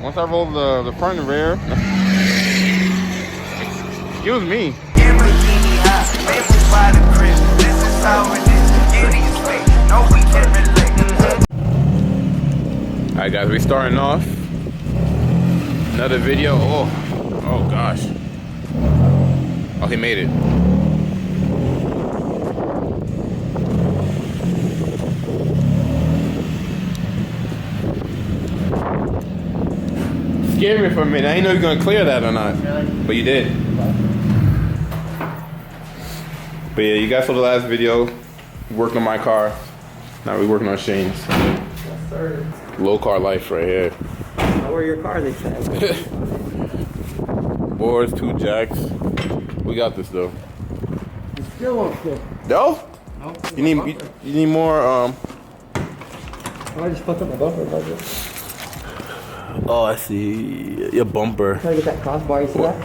Once I roll the front and rear, excuse me. Alright guys, we starting off another video. Oh gosh. Oh, he made it. Scared me for a minute. I didn't know you were gonna clear that or not. Really? But you did. But yeah, you guys saw the last video. Worked on my car. Now we're working on Shane's. Yes, sir. Low car life right here. Lower your car, they said. Boards, 2 jacks. We got this though. You still won't fit. No? Nope. You need more Oh, I just fucked up my bumper budget. Oh, I see. Your bumper. Try to get that crossbar, you see that?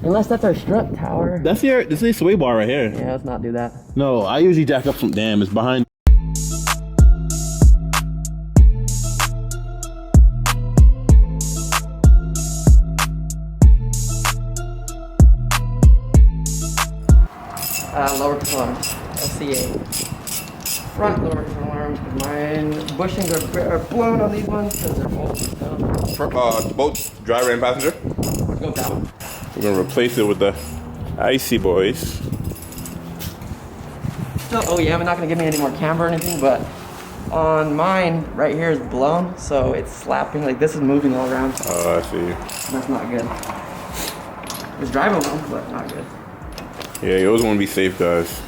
Unless that's our strut tower. This is a sway bar right here. Yeah, let's not do that. No, I usually jack up some. Damn, it's behind. Lower control arms. LCA. Front lower control arms. Mine bushings are blown on these ones because they're old. So. Both driver and passenger. Go down. We're gonna replace it with the icy boys. Still, oh yeah, I'm not gonna give me any more camber or anything, but on mine, right here is blown, so it's slapping. Like this is moving all around. Oh, I see. That's not good. It's drivable, but not good. Yeah, you always want to be safe, guys.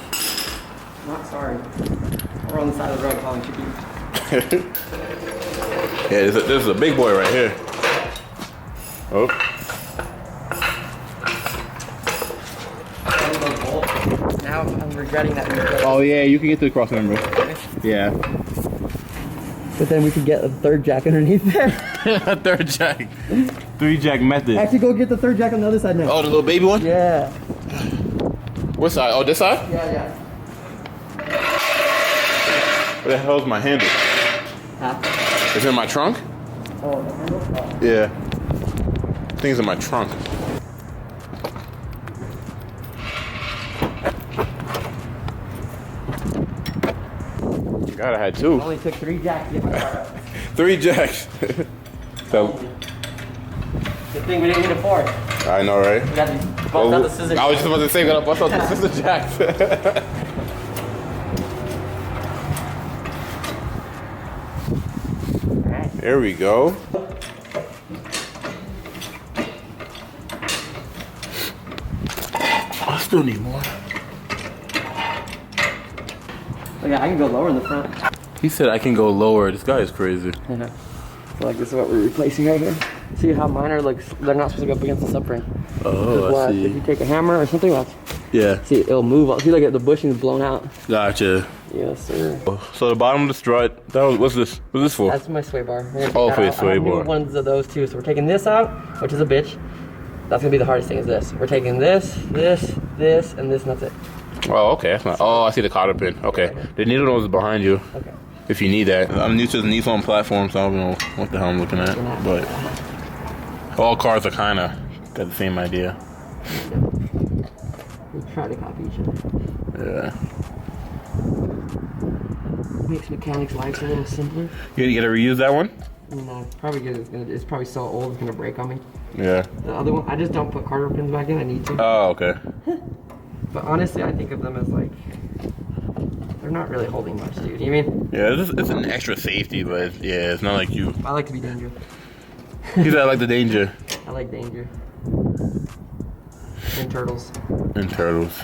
Not sorry. We're on the side of the road calling you. Yeah, this is a big boy right here. Oh. Now I'm regretting that. Oh yeah, you can get to the cross member. Yeah. But then we could get a third jack underneath there. A third jack. 3 jack method. Actually, go get the third jack on the other side now. Oh, the little baby one? Yeah. What side? Oh, this side? Yeah. Where the hell's my handle? Huh? It's in my trunk? Oh, the handle? Oh. Yeah. Things in my trunk. God, I had 2. It only took 3 jacks to get my car up. 3 jacks. So. Good thing we didn't need a 4. I know, right? We got to bust out the scissors. I was just about to say, we gotta bust out the scissor jacks. Alright. There we go. I still need more. Oh yeah, I can go lower in the front. He said I can go lower. This guy is crazy. Yeah. So like this is what we're replacing right here. See how mine are like, they're not supposed to go up against the subframe. Oh, I see. If you take a hammer or something, watch. Yeah. See, it'll move. See, like the bushing is blown out. Gotcha. Yes, sir. So the bottom of the strut, what's this? What's this for? That's my sway bar. Oh, for your sway bar. New ones of those too. So we're taking this out, which is a bitch. That's gonna be the hardest thing is this. We're taking this, and this, and that's it. Oh, okay. That's not. Oh, I see the cotter pin. Okay. The needle nose is behind you. Okay. If you need that. I'm new to the Nissan platform, so I don't know what the hell I'm looking at. But all cars are kind of got the same idea. We try to copy each other. Yeah. Makes mechanics' lives a little simpler. You gotta reuse that one? No, probably good. It's probably so old it's gonna break on me. Yeah. The other one, I just don't put carter pins back in. I need to. Oh, okay. But honestly, I think of them as like they're not really holding much, dude. You mean? Yeah, it's an extra safety, but yeah, it's not like you. I like to be dangerous. He said I like the danger. I like danger. And turtles. And turtles.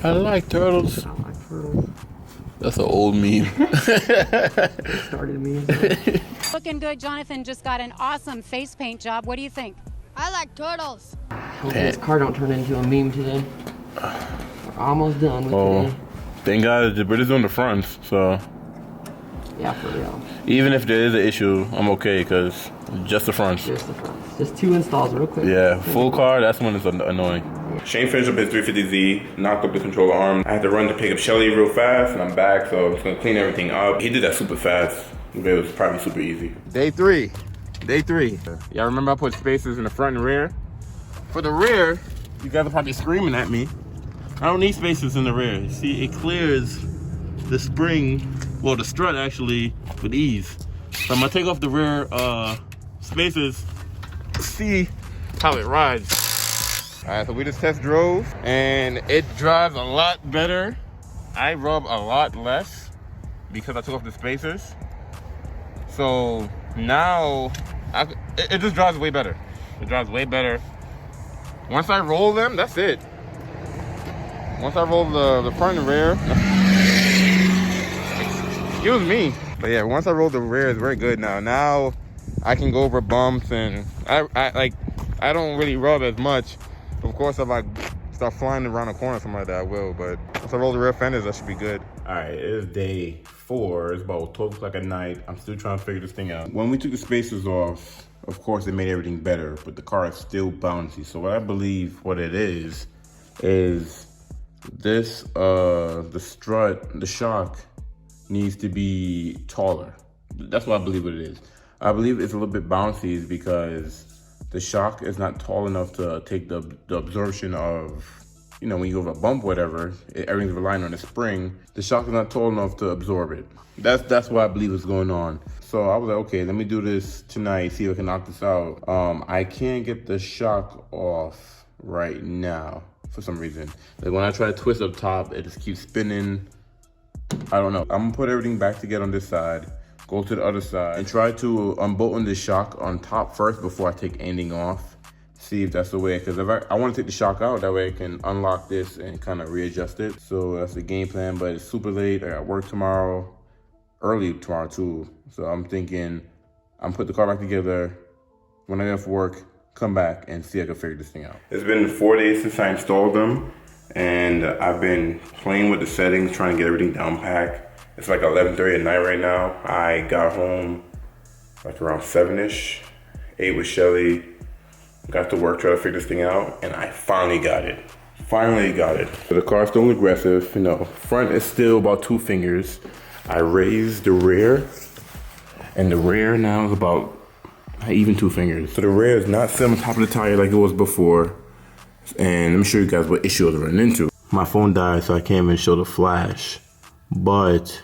I like turtles. I like turtles. That's an old meme. Started me. Looking good. Jonathan just got an awesome face paint job. What do you think? I like turtles. Hope this car don't turn into a meme today. We're almost done with today. Thank God we're just doing the fronts, so. Yeah, for real. Even if there is an issue, I'm okay, because just the fronts. Just the fronts. Just 2 installs real quick. Yeah, full car, that's when it's annoying. Shane finished up his 350Z, knocked up the controller arm. I had to run to pick up Shelly real fast, and I'm back, so I'm just gonna clean everything up. He did that super fast. It was probably super easy. Day three. Y'all remember I put spacers in the front and rear? For the rear, you guys are probably screaming at me. I don't need spacers in the rear. See, it clears the spring, well, the strut actually, with ease. So I'm gonna take off the rear spacers, see how it rides. All right, so we just test drove, and it drives a lot better. I rub a lot less because I took off the spacers. So now, it just drives way better. It drives way better. Once I roll them, that's it. Once I roll the front and rear, excuse me. But yeah, once I roll the rear, it's very good now. Now I can go over bumps, and I don't really rub as much. Of course, if I start flying around a corner or something like that, I will. But once I roll the rear fenders, that should be good. All right, it is day 4. It's about 12 o'clock at night. I'm still trying to figure this thing out. When we took the spacers off, of course, it made everything better, but the car is still bouncy. So what I believe what it is this, the strut, the shock needs to be taller. That's what I believe what it is. I believe it's a little bit bouncy because the shock is not tall enough to take the absorption of, you know, when you go over a bump, whatever, everything's relying on the spring. The shock is not tall enough to absorb it. That's what I believe is going on. So I was like, okay, let me do this tonight, see if I can knock this out. I can't get the shock off right now for some reason. Like when I try to twist up top, it just keeps spinning. I don't know. I'm gonna put everything back together on this side, go to the other side, and try to unbolten the shock on top first before I take anything off. See if that's the way, because if I want to take the shock out, that way I can unlock this and kind of readjust it. So that's the game plan, but it's super late. I got work tomorrow, early tomorrow too. So I'm thinking I'm put the car back together. When I get off work, come back and see if I can figure this thing out. It's been 4 days since I installed them, and I've been playing with the settings, trying to get everything down packed. It's like 11:30 at night right now. I got home like around 7-ish, ate with Shelly, got to work, try to figure this thing out, and I finally got it. So the car's still aggressive, you know, front is still about 2 fingers. I raised the rear, and the rear now is about even 2 fingers. So the rear is not sitting on top of the tire like it was before. And let me show you guys what issue I was running into. My phone died, so I can't even show the flash. But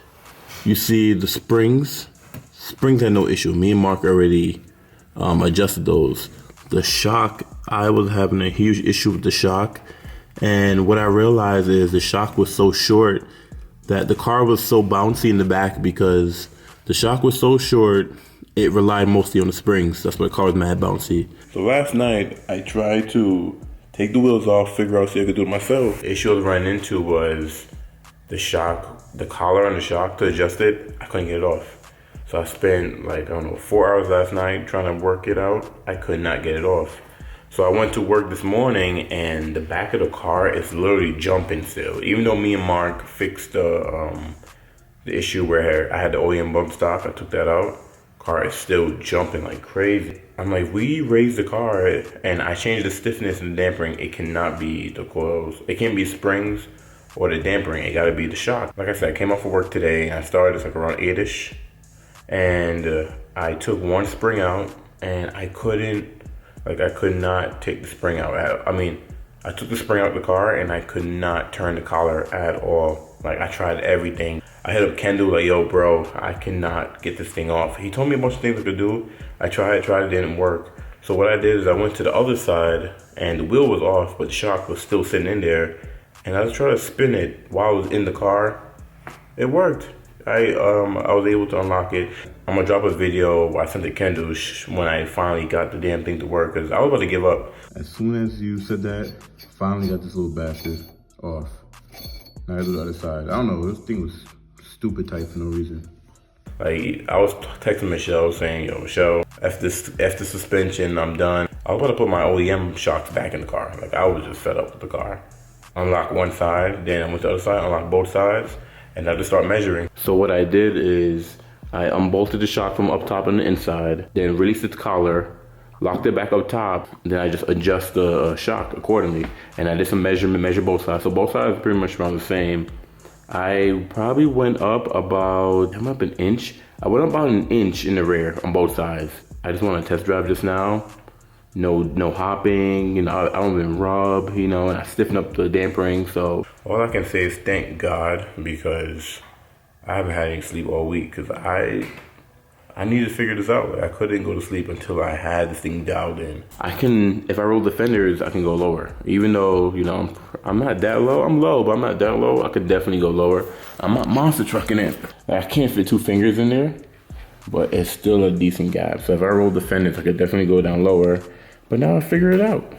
you see the springs. Springs had no issue. Me and Mark already adjusted those. The shock, I was having a huge issue with the shock. And what I realized is the shock was so short that the car was so bouncy in the back because the shock was so short, it relied mostly on the springs. That's why the car was mad bouncy. So last night, I tried to take the wheels off, figure out, see if I could do it myself. The issue I was running into was the shock, the collar on the shock to adjust it, I couldn't get it off. So I spent like, I don't know, 4 hours last night trying to work it out. I could not get it off. So I went to work this morning and the back of the car is literally jumping still. Even though me and Mark fixed the issue where I had the OEM bump stop, I took that out. Car is still jumping like crazy. I'm like, we raised the car and I changed the stiffness and dampering. It cannot be the coils. It can't be springs or the dampering. It gotta be the shock. Like I said, I came off of work today and I started like around 8-ish. And I took one spring out and I could not take the spring out. I took the spring out of the car and I could not turn the collar at all. Like I tried everything. I hit up Kendall like, yo bro, I cannot get this thing off. He told me a bunch of things I could do. I tried, it didn't work. So what I did is I went to the other side and the wheel was off, but the shock was still sitting in there. And I was trying to spin it while I was in the car. It worked. I was able to unlock it. I'm gonna drop a video where I sent to Kendall when I finally got the damn thing to work, because I was about to give up. As soon as you said that, finally got this little bastard off. Now I go to the other side. I don't know, this thing was stupid tight for no reason. Like, I was texting Michelle saying, yo, Michelle, F the suspension, I'm done. I was about to put my OEM shocks back in the car. Like, I was just fed up with the car. Unlock one side, then I went to the other side, unlocked both sides, and I just start measuring. So what I did is I unbolted the shock from up top on the inside, then released its collar, locked it back up top, then I just adjust the shock accordingly. And I did some measurement, measure both sides. So both sides are pretty much around the same. I probably went up about, I'm up an inch. I went about an inch in the rear on both sides. I just want to test drive just now. No hopping, you know, I don't even rub, you know, and I stiffen up the dampering. So all I can say is thank God, because I haven't had any sleep all week, because I need to figure this out. I couldn't go to sleep until I had this thing dialed in. If I roll the fenders, I can go lower. Even though, you know, I'm not that low. I'm low, but I'm not that low. I could definitely go lower. I'm not monster trucking it. I can't fit 2 fingers in there, but it's still a decent gap. So if I roll the fenders, I could definitely go down lower. But now I figure it out.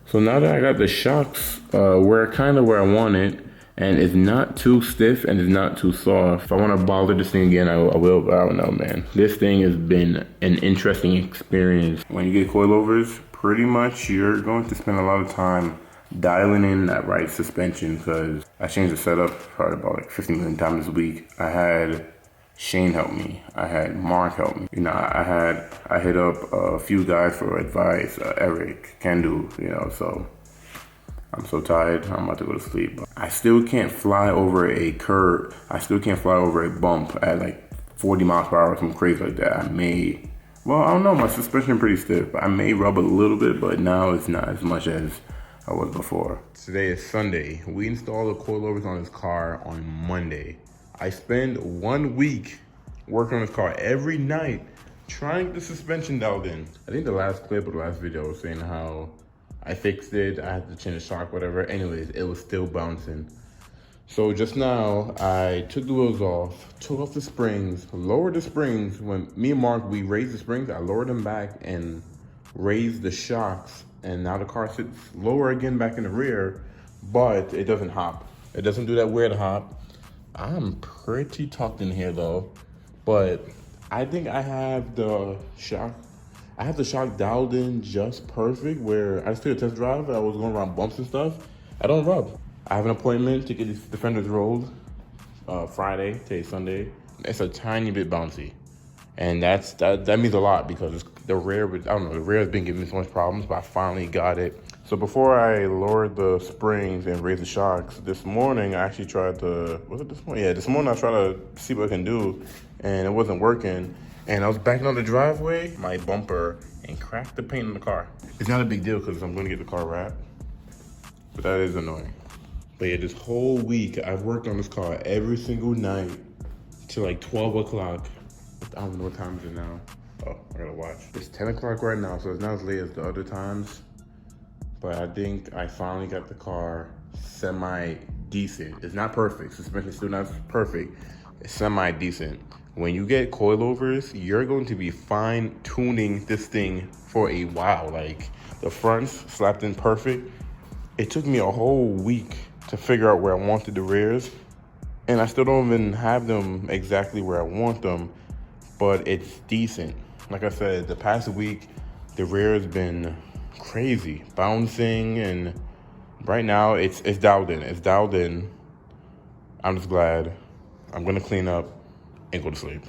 So now that I got the shocks where I want it, and it's not too stiff and it's not too soft. If I want to bother this thing again, I will, but I don't know, man. This thing has been an interesting experience. When you get coilovers, pretty much you're going to spend a lot of time dialing in that right suspension, because I changed the setup probably about like 15 million times this week. I had Shane help me. I had Mark help me. You know, I hit up a few guys for advice, Eric, Kendu, you know, so I'm so tired, I'm about to go to sleep. I still can't fly over a curb. I still can't fly over a bump at like 40 miles per hour, something crazy like that. I don't know, my suspension pretty stiff. I may rub a little bit, but now it's not as much as I was before. Today is Sunday. We installed the coilovers on this car on Monday. I spend 1 week working on this car every night, trying to get the suspension dialed in. I think the last clip or the last video was saying how I fixed it, I had to change the shock, whatever. Anyways, it was still bouncing. So just now, I took the wheels off, took off the springs, lowered the springs. When me and Mark, we raised the springs, I lowered them back and raised the shocks. And now the car sits lower again back in the rear, but it doesn't hop. It doesn't do that weird hop. I'm pretty tucked in here though, but I think I have the shock dialed in just perfect, where I just took a test drive. I was going around bumps and stuff. I don't rub. I have an appointment to get these defenders rolled Friday. Today's Sunday. It's a tiny bit bouncy, and that means a lot, because the rear, the rear has been giving me so much problems, but I finally got it. So before I lowered the springs and raised the shocks, this morning I actually tried to, was it this morning? Yeah, this morning I tried to see what I can do, and it wasn't working. And I was backing on the driveway, my bumper, and cracked the paint in the car. It's not a big deal because I'm gonna get the car wrapped, but that is annoying. But yeah, this whole week, I've worked on this car every single night till like 12 o'clock. I don't know what time is it now. Oh, I gotta watch. It's 10 o'clock right now, so it's not as late as the other times. But I think I finally got the car semi-decent. It's not perfect, suspension's still not perfect. It's semi-decent. When you get coilovers, you're going to be fine-tuning this thing for a while. Like, the fronts slapped in perfect. It took me a whole week to figure out where I wanted the rears, and I still don't even have them exactly where I want them, but it's decent. Like I said, the past week, the rear has been crazy, bouncing, and right now it's dialed in. It's dialed in. I'm just glad. I'm gonna clean up and go to sleep.